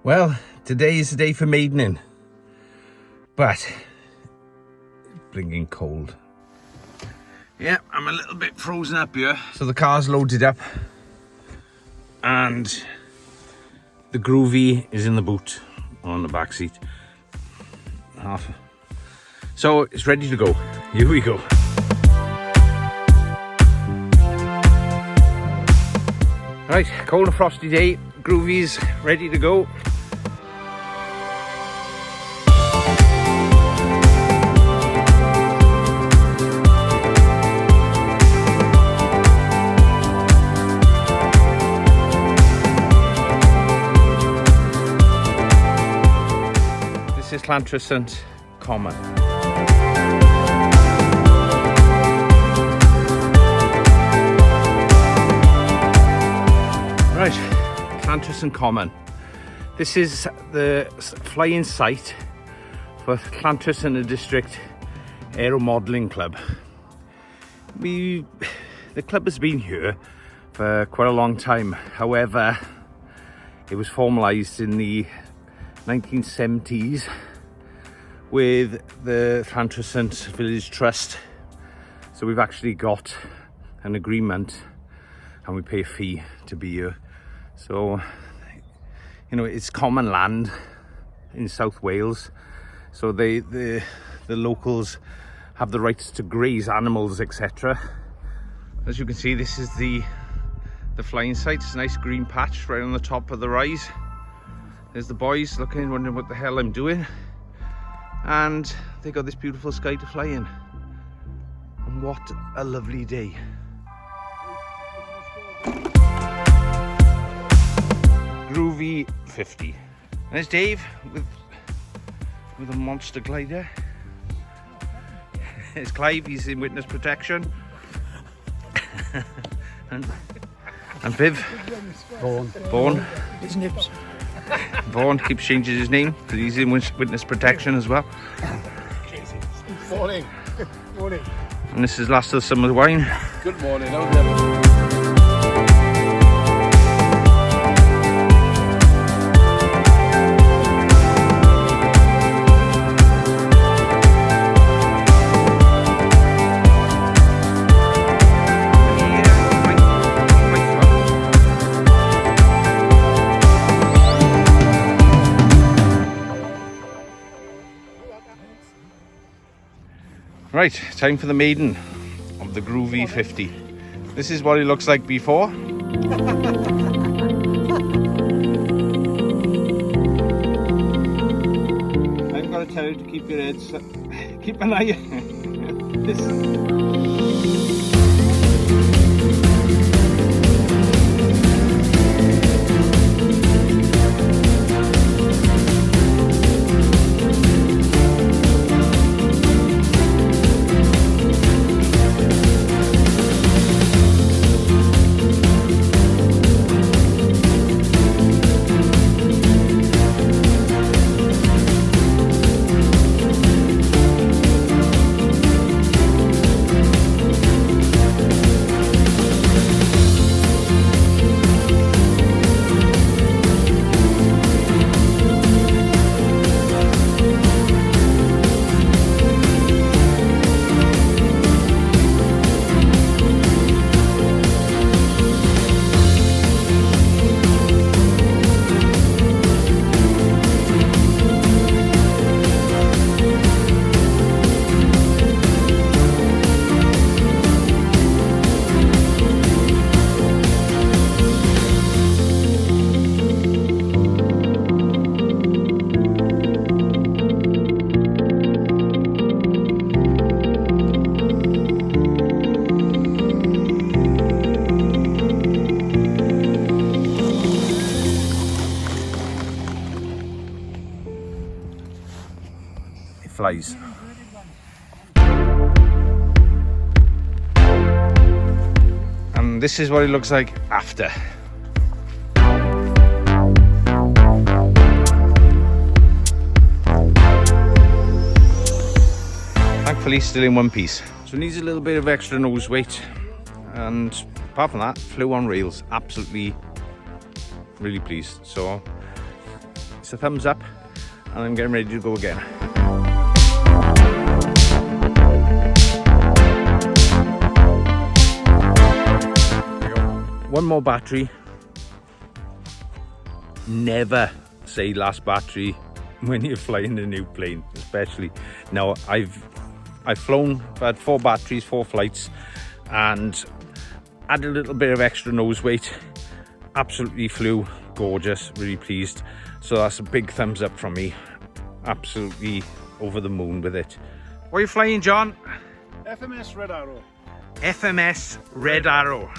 Well, today is the day for maidening, but bringing cold. Yeah, I'm a little bit frozen up here. So the car's loaded up and the Groovy is in the boot on the back seat. So it's ready to go. Here we go. Right, cold and frosty day. Groovy's ready to go. This is Llantrisant Common. Right, Llantrisant Common. This is the flying site for Llantrisant District Aero Modelling Club. The club has been here for quite a long time. However, it was formalised in the 1970s with the Llantrisant Village Trust. So we've actually got an agreement and we pay a fee to be here. So, you know, it's common land in South Wales. So the locals have the rights to graze animals, etc. As you can see, this is the flying site. It's a nice green patch right on the top of the rise. There's the boys looking, wondering what the hell I'm doing. And they got this beautiful sky to fly in. And what a lovely day. Groovy 50. There's Dave with a monster glider. There's Clive, he's in witness protection. and Viv. Vaughan. His nips. Vaughan keeps changing his name because he's in witness protection as well. Morning. Morning. And this is last of the summer wine. Good morning. Right, time for the maiden of the Groovy 50. This is what it looks like before. I've got to tell you to keep your heads, keep an eye. Flies. And this is what it looks like after. Thankfully still in one piece. So it needs a little bit of extra nose weight, and apart from that, flew on rails. Absolutely really pleased. So it's a thumbs up, and I'm getting ready to go again. One more battery. Never say last battery when you're flying a new plane, especially. Now I've flown, I've had 4 batteries, 4 flights, and add a little bit of extra nose weight. Absolutely flew gorgeous, really pleased. So that's a big thumbs up from me. Absolutely over the moon with it. What are you flying, John? FMS Red Arrow. FMS Red Arrow.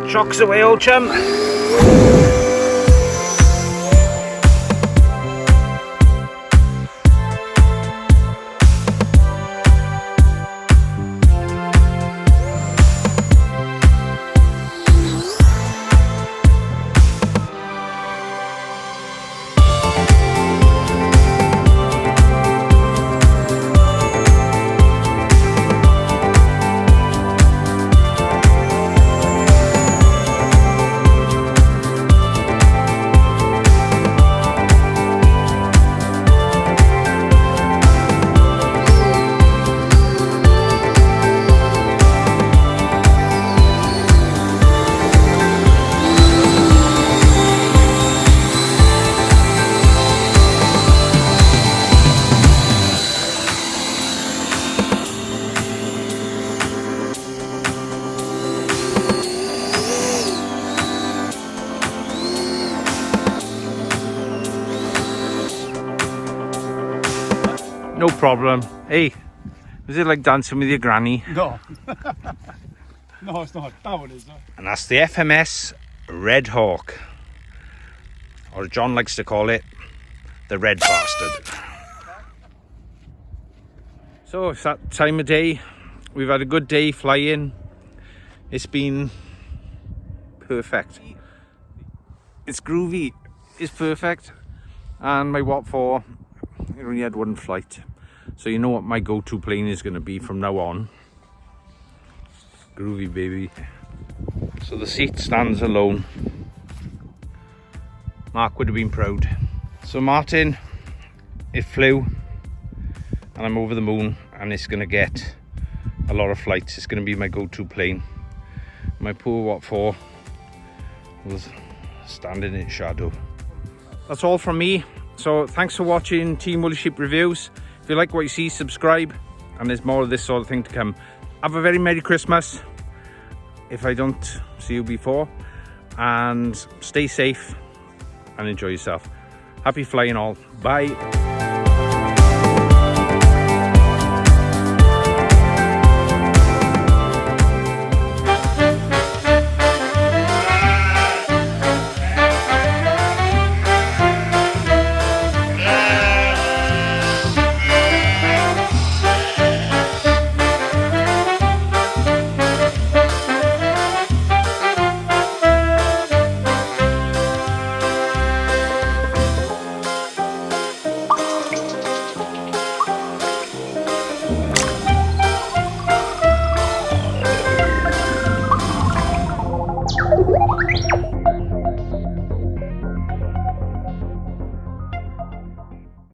Chocks away, old chum. No problem. Hey, was it like dancing with your granny? No. No, it's not. That one is. And that's the FMS Red Hawk, or John likes to call it, the Red Bastard. So it's that time of day. We've had a good day flying. It's been perfect. It's groovy. It's perfect. And my Watt 4, I only had 1 flight. So you know what my go-to plane is going to be from now on. Groovy, baby. So the seat stands alone. Mark would have been proud. So Martin, it flew, and I'm over the moon, and it's going to get a lot of flights. It's going to be my go-to plane. My poor Watt 4 was standing in its shadow. That's all from me. So thanks for watching Team Woolly Sheep Reviews. If you like what you see, subscribe, and there's more of this sort of thing to come. Have a very Merry Christmas if I don't see you before, and stay safe and enjoy yourself. Happy flying all. Bye.